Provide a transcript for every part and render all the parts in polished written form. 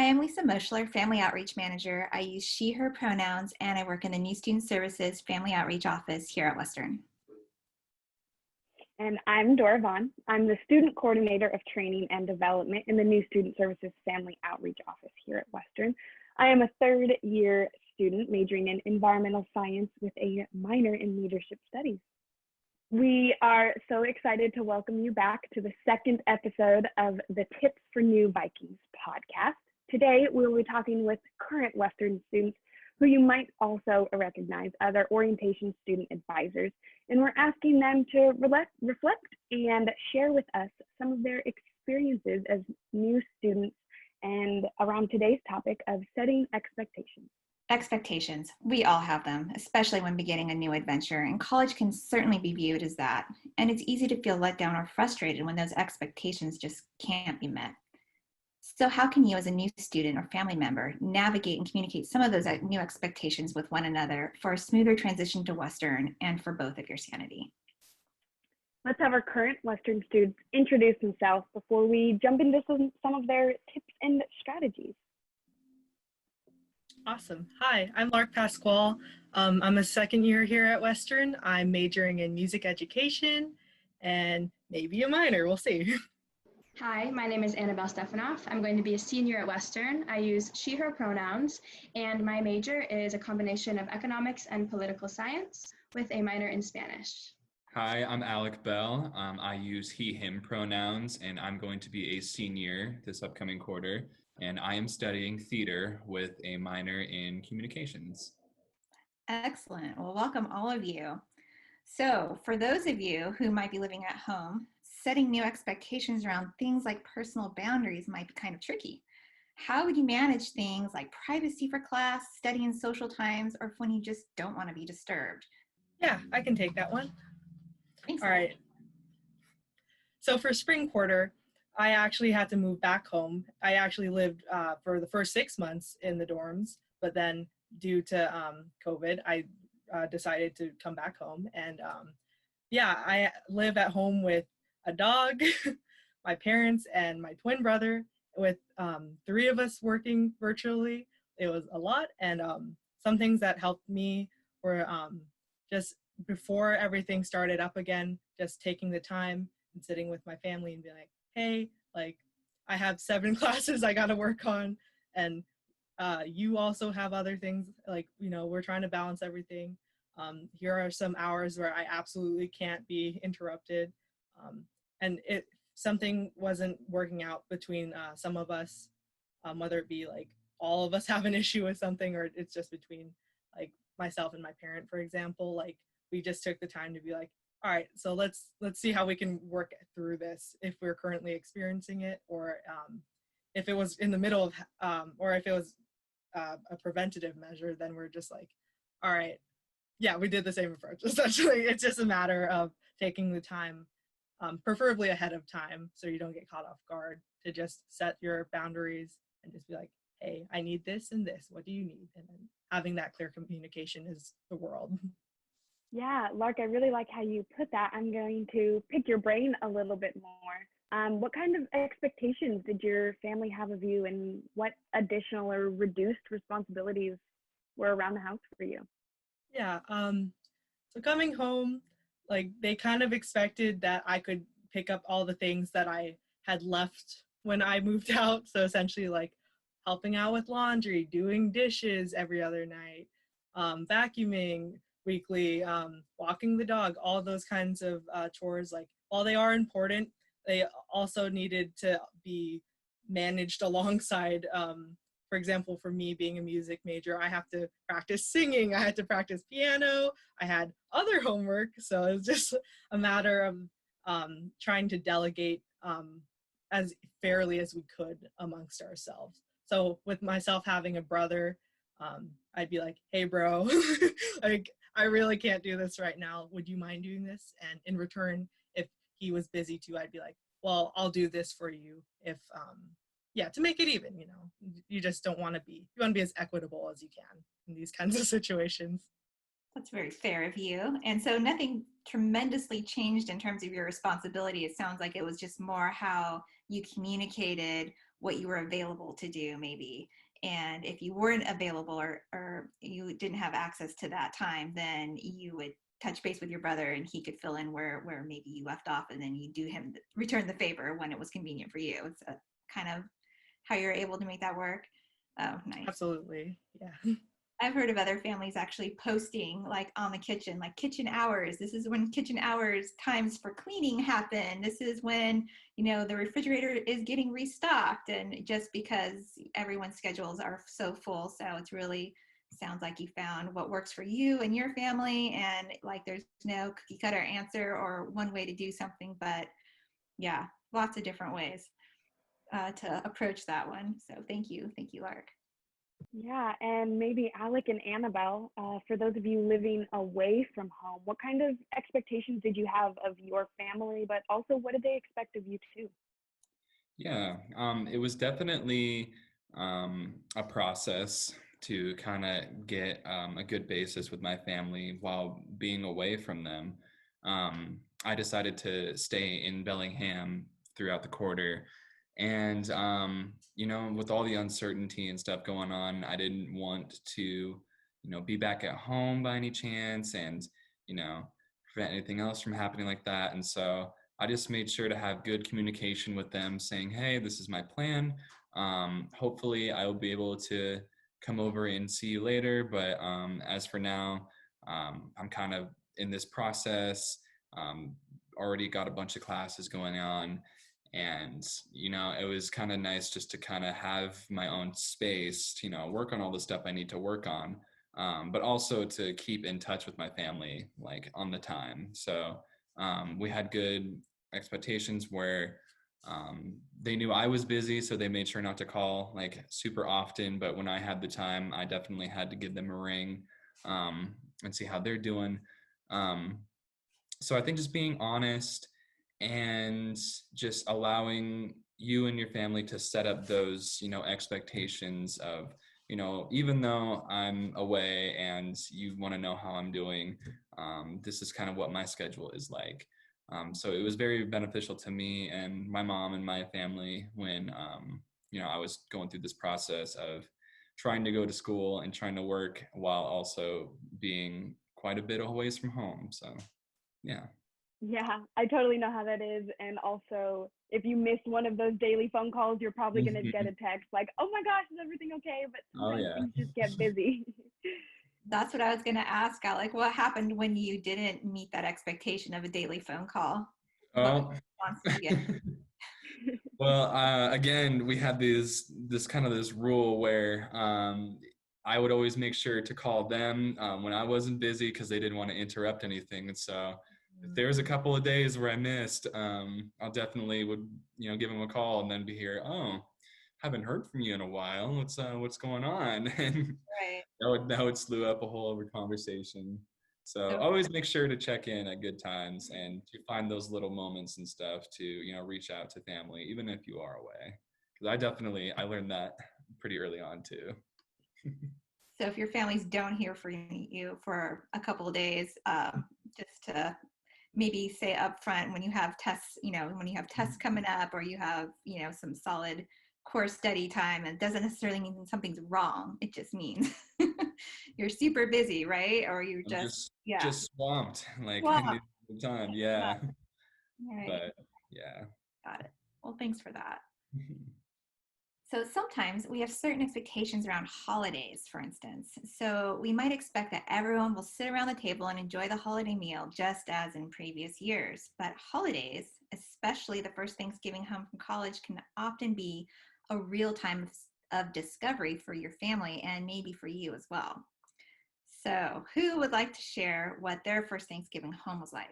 Hi, I'm Lisa Moschler, Family Outreach Manager. I use she, her pronouns, and I work in the New Student Services Family Outreach Office here at Western. And I'm Dora Vaughn. I'm the Student Coordinator of Training and Development in the New Student Services Family Outreach Office here at Western. I am a third-year student majoring in environmental science with a minor in leadership studies. We are so excited to welcome you back to the second episode of the Tips for New Vikings podcast. Today, we'll be talking with current Western students who you might also recognize as our orientation student advisors. And we're asking them to reflect and share with us some of their experiences as new students and around today's topic of setting expectations. Expectations. We all have them, especially when beginning a new adventure, and college can certainly be viewed as that. And it's easy to feel let down or frustrated when those expectations just can't be met. So how can you as a new student or family member navigate and communicate some of those new expectations with one another for a smoother transition to Western and for both of your sanity? Let's have our current Western students introduce themselves before we jump into some of their tips and strategies. Awesome. Hi, I'm Lark Pasquale. I'm a second year here at Western. I'm majoring in music education and maybe a minor, we'll see. Hi, my name is Annabelle Stefanoff. I'm going to be a senior at Western. I use she, her pronouns, and my major is a combination of economics and political science with a minor in Spanish. Hi, I'm Alec Bell. I use he, him pronouns, and I'm going to be a senior this upcoming quarter, and I am studying theater with a minor in communications. Excellent. Well, welcome all of you. So for those of you who might be living at home, setting new expectations around things like personal boundaries might be kind of tricky. How would you manage things like privacy for class, studying social times, or when you just don't want to be disturbed? Yeah, I can take that one. Thanks. All right. So for spring quarter, I actually had to move back home. I actually lived for the first 6 months in the dorms, but then due to COVID, I decided to come back home. And I live at home with a dog, my parents, and my twin brother, with 3 of us working virtually. It was a lot, and some things that helped me were just before everything started up again, just taking the time and sitting with my family and being like, hey, like, I have 7 classes I gotta work on, and you also have other things, like, you know, we're trying to balance everything. Here are some hours where I absolutely can't be interrupted. And if something wasn't working out between some of us, whether it be like all of us have an issue with something, or it's just between like myself and my parent, for example, like we just took the time to be like, all right, so let's see how we can work through this if we're currently experiencing it, or if it was in the middle of, or if it was a preventative measure, then we're just like, all right, yeah, we did the same approach. Essentially, it's just a matter of taking the time, preferably ahead of time, so you don't get caught off guard, to just set your boundaries and just be like, hey, I need this and this. What do you need? And then having that clear communication is the world. Yeah, Lark, I really like how you put that. I'm going to pick your brain a little bit more. What kind of expectations did your family have of you, and what additional or reduced responsibilities were around the house for you? Yeah, so coming home, like, they kind of expected that I could pick up all the things that I had left when I moved out. So essentially, like, helping out with laundry, doing dishes every other night, vacuuming weekly, walking the dog, all those kinds of chores. Like, while they are important, they also needed to be managed alongside. For example, for me being a music major, I have to practice singing, I had to practice piano, I had other homework. So it's just a matter of trying to delegate as fairly as we could amongst ourselves. So with myself having a brother, I'd be like, hey bro, like, I really can't do this right now. Would you mind doing this? And in return, if he was busy too, I'd be like, well, I'll do this for you if, to make it even, you know. You just don't want to be, you want to be as equitable as you can in these kinds of situations. That's very fair of you. And so nothing tremendously changed in terms of your responsibility. It sounds like it was just more how you communicated what you were available to do maybe. And if you weren't available or you didn't have access to that time, then you would touch base with your brother and he could fill in where maybe you left off, and then you do him return the favor when it was convenient for you. It's a kind of how you're able to make that work. Oh, nice. Absolutely. Yeah. I've heard of other families actually posting like on the kitchen, like kitchen hours. This is when kitchen hours times for cleaning happen. This is when, the refrigerator is getting restocked, and just because everyone's schedules are so full. So it's really sounds like you found what works for you and your family, and like there's no cookie cutter answer or one way to do something, but yeah, lots of different ways to approach that one. So thank you, Lark. Yeah, and maybe Alec and Annabelle, for those of you living away from home, what kind of expectations did you have of your family, but also what did they expect of you too? Yeah, it was definitely a process to kind of get a good basis with my family while being away from them. I decided to stay in Bellingham throughout the quarter. And, with all the uncertainty and stuff going on, I didn't want to, be back at home by any chance and, prevent anything else from happening like that. And so I just made sure to have good communication with them saying, hey, this is my plan. Hopefully I will be able to come over and see you later. But as for now, I'm kind of in this process, already got a bunch of classes going on. And, it was kind of nice just to kind of have my own space to, work on all the stuff I need to work on, but also to keep in touch with my family, like on the time. So we had good expectations where they knew I was busy, so they made sure not to call like super often. But when I had the time, I definitely had to give them a ring and see how they're doing. So I think just being honest and just allowing you and your family to set up those, expectations of, even though I'm away and you want to know how I'm doing, this is kind of what my schedule is like. So it was very beneficial to me and my mom and my family when, I was going through this process of trying to go to school and trying to work while also being quite a bit away from home. So, yeah. Yeah, I totally know how that is. And also, if you miss one of those daily phone calls, you're probably going to get a text like, oh my gosh, is everything okay? But Oh, sometimes yeah. things just get busy. That's what I was going to ask, Alec. What happened when you didn't meet that expectation of a daily phone call? What Oh. response did you get? Well, again, we had this rule where I would always make sure to call them when I wasn't busy because they didn't want to interrupt anything. And so if there was a couple of days where I missed, I'll definitely would, give them a call and then be here. Oh, haven't heard from you in a while. What's going on? And Right. that would slew up a whole other conversation. So always make sure to check in at good times and to find those little moments and stuff to, reach out to family, even if you are away. Because I learned that pretty early on too. So if your families don't hear from you for a couple of days, just to maybe say up front when you have tests, when you have tests coming up or you have, some solid core study time, it doesn't necessarily mean something's wrong. It just means you're super busy, right? Or you're I'm just swamped, like I swamped. need the time. Yeah. Right. But yeah. Got it. Well, thanks for that. So sometimes we have certain expectations around holidays, for instance. So we might expect that everyone will sit around the table and enjoy the holiday meal just as in previous years. But holidays, especially the first Thanksgiving home from college, can often be a real time of discovery for your family and maybe for you as well. So who would like to share what their first Thanksgiving home was like?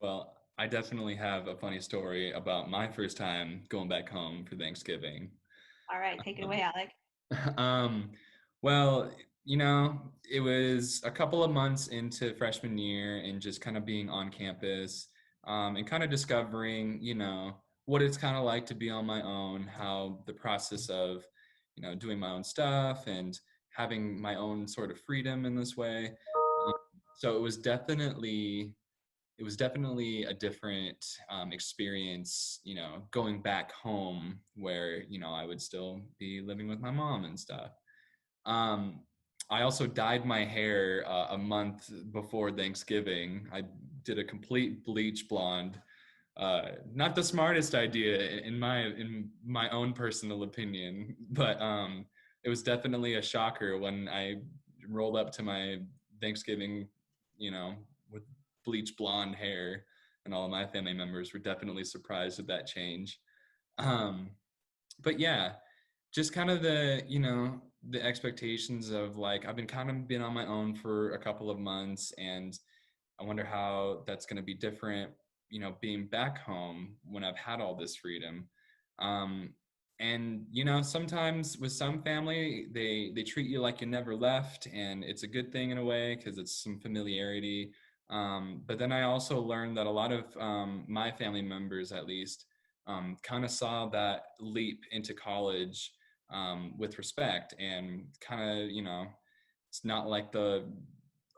Well, I definitely have a funny story about my first time going back home for Thanksgiving. All right, take it away, Alec. Um, well, it was a couple of months into freshman year and just kind of being on campus, and kind of discovering, what it's kind of like to be on my own, how the process of, doing my own stuff and having my own sort of freedom in this way. So it was definitely it was definitely a different experience, going back home where, I would still be living with my mom and stuff. Um, I also dyed my hair a month before Thanksgiving. I did a complete bleach blonde. Not the smartest idea in my own personal opinion, but it was definitely a shocker when I rolled up to my Thanksgiving, with bleach blonde hair, and all of my family members were definitely surprised at that change. Um, but yeah, just kind of the expectations of like I've been on my own for a couple of months, and I wonder how that's going to be different, being back home when I've had all this freedom. um and sometimes with some family, they treat you like you never left, and it's a good thing in a way because it's some familiarity. But then I also learned that a lot of my family members, at least, kind of saw that leap into college with respect, and kind of, it's not like the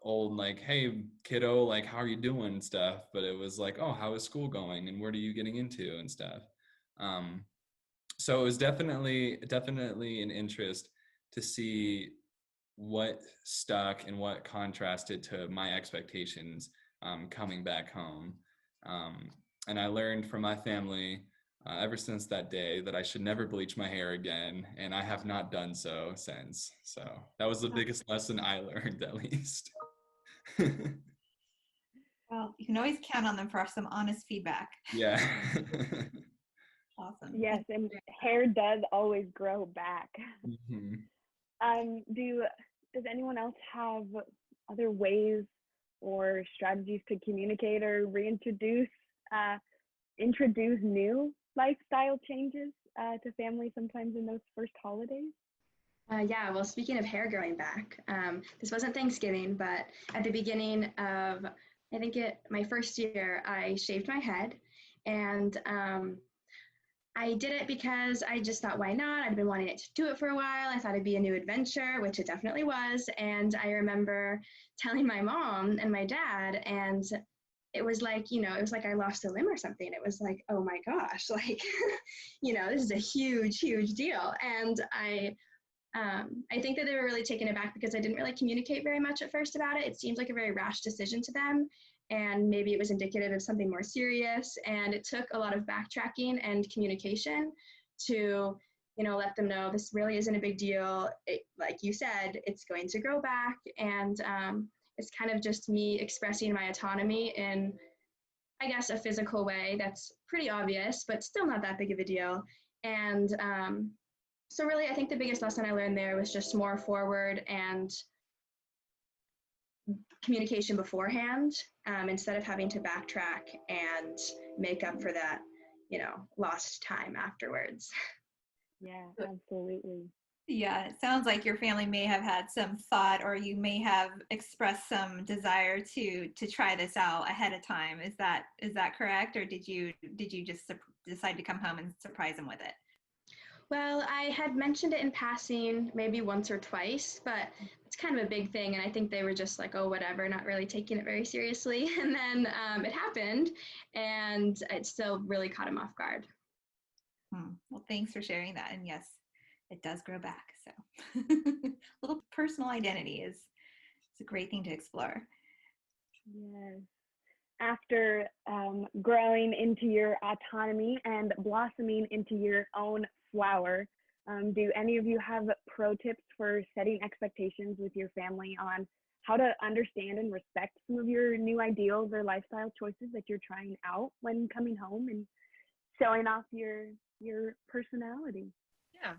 old like, hey kiddo, like how are you doing stuff, but it was like, oh, how is school going and what are you getting into and stuff. um so it was definitely an interest to see what stuck and what contrasted to my expectations coming back home. um, and I learned from my family ever since that day that I should never bleach my hair again, and I have not done so since. So that was the biggest lesson I learned, at least. Well, you can always count on them for some honest feedback. Yeah. Awesome. Yes, and hair does always grow back. Mhm. Does anyone else have other ways or strategies to communicate or introduce new lifestyle changes to family sometimes in those first holidays? Yeah, well, speaking of hair growing back, this wasn't Thanksgiving, but at the beginning of, I think my first year, I shaved my head, and I did it because I just thought, why not? I'd been wanting to do it for a while. I thought it'd be a new adventure, which it definitely was. And I remember telling my mom and my dad, and it was like, it was like I lost a limb or something. It was like, oh my gosh, like, this is a huge, huge deal. And I think that they were really taken aback because I didn't really communicate very much at first about it. It seemed like a very rash decision to them, and maybe it was indicative of something more serious. And it took a lot of backtracking and communication to, let them know this really isn't a big deal. Like you said, it's going to grow back, and it's kind of just me expressing my autonomy in, I guess, a physical way that's pretty obvious, but still not that big of a deal. And so really, I think the biggest lesson I learned there was just more forward and communication beforehand, instead of having to backtrack and make up for that, lost time afterwards. Yeah, absolutely. Yeah, it sounds like your family may have had some thought, or you may have expressed some desire to try this out ahead of time. Is that correct, or did you just decide to come home and surprise them with it? Well, I had mentioned it in passing maybe once or twice, but it's kind of a big thing. And I think they were just like, oh, whatever, not really taking it very seriously. And then it happened, and it still really caught him off guard. Well, thanks for sharing that. And yes, it does grow back. So little personal identity is it's a great thing to explore. Yes. After growing into your autonomy and blossoming into your own flower, do any of you have pro tips for setting expectations with your family on how to understand and respect some of your new ideals or lifestyle choices that you're trying out when coming home and showing off your personality? Yeah,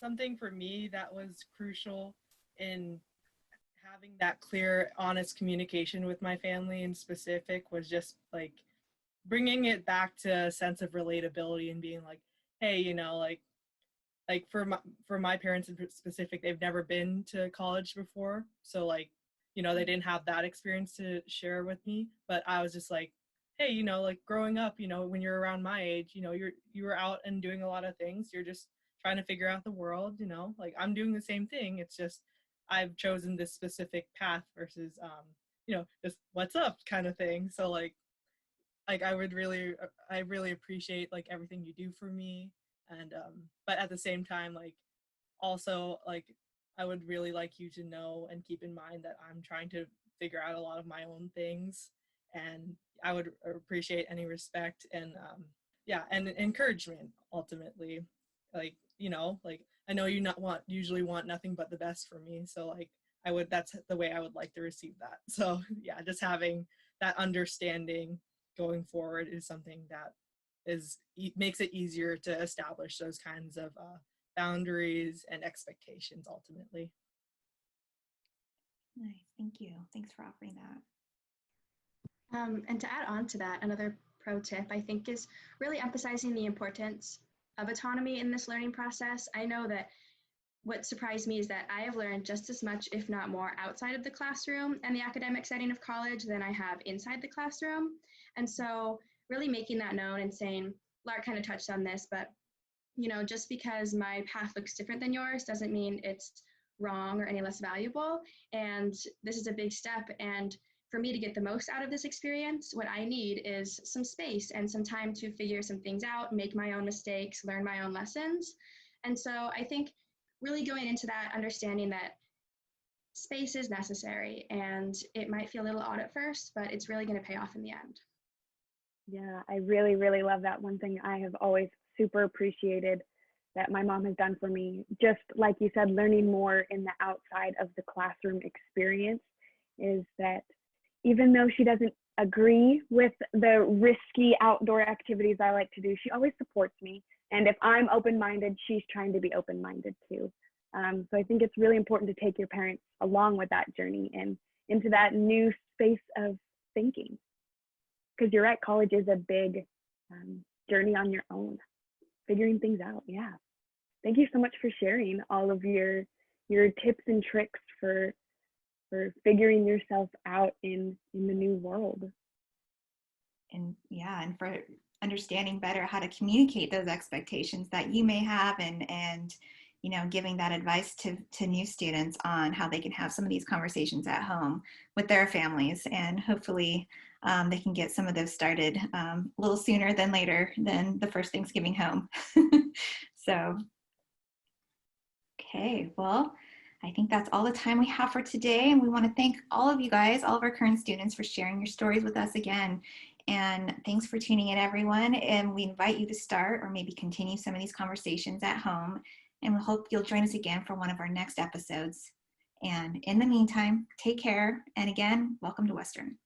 something for me that was crucial in having that clear, honest communication with my family in specific was just like bringing it back to a sense of relatability and being like, hey, like for my parents in specific, they've never been to college before, so like, they didn't have that experience to share with me. But I was just like, hey, like growing up, when you're around my age, you were out and doing a lot of things. You're just trying to figure out the world, like I'm doing the same thing. It's just I've chosen this specific path versus just what's up kind of thing. So like I really appreciate like everything you do for me. And but at the same time, like also like I would really like you to know and keep in mind that I'm trying to figure out a lot of my own things, and I would appreciate any respect and yeah, and encouragement ultimately. Like, like I know you not want usually want nothing but the best for me, so like that's the way I would like to receive that. So yeah, just having that understanding going forward is something that makes it easier to establish those kinds of boundaries and expectations ultimately. Nice. Thank you. Thanks for offering that. And to add on to that, another pro tip I think is really emphasizing the importance of autonomy in this learning process. I know that what surprised me is that I have learned just as much, if not more, outside of the classroom and the academic setting of college than I have inside the classroom. And so really making that known and saying, Lark kind of touched on this, but just because my path looks different than yours doesn't mean it's wrong or any less valuable. And this is a big step. And for me to get the most out of this experience, what I need is some space and some time to figure some things out, make my own mistakes, learn my own lessons. And so I think really going into that, understanding that space is necessary and it might feel a little odd at first, but it's really going to pay off in the end. Yeah, I really, really love that. One thing I have always super appreciated that my mom has done for me, just like you said, learning more in the outside of the classroom experience, is that even though she doesn't agree with the risky outdoor activities I like to do, she always supports me. And if I'm open-minded, she's trying to be open-minded too. So I think it's really important to take your parents along with that journey and into that new space of thinking. Because you're right, college is a big journey on your own, figuring things out. Yeah. Thank you so much for sharing all of your tips and tricks for figuring yourself out in the new world. And yeah, and for understanding better how to communicate those expectations that you may have, and giving that advice to new students on how they can have some of these conversations at home with their families, and hopefully they can get some of those started a little sooner than later than the first Thanksgiving home. So, okay, well, I think that's all the time we have for today. And we want to thank all of you guys, all of our current students, for sharing your stories with us again. And thanks for tuning in, everyone. And we invite you to start or maybe continue some of these conversations at home. And we hope you'll join us again for one of our next episodes. And in the meantime, take care. And again, welcome to Western.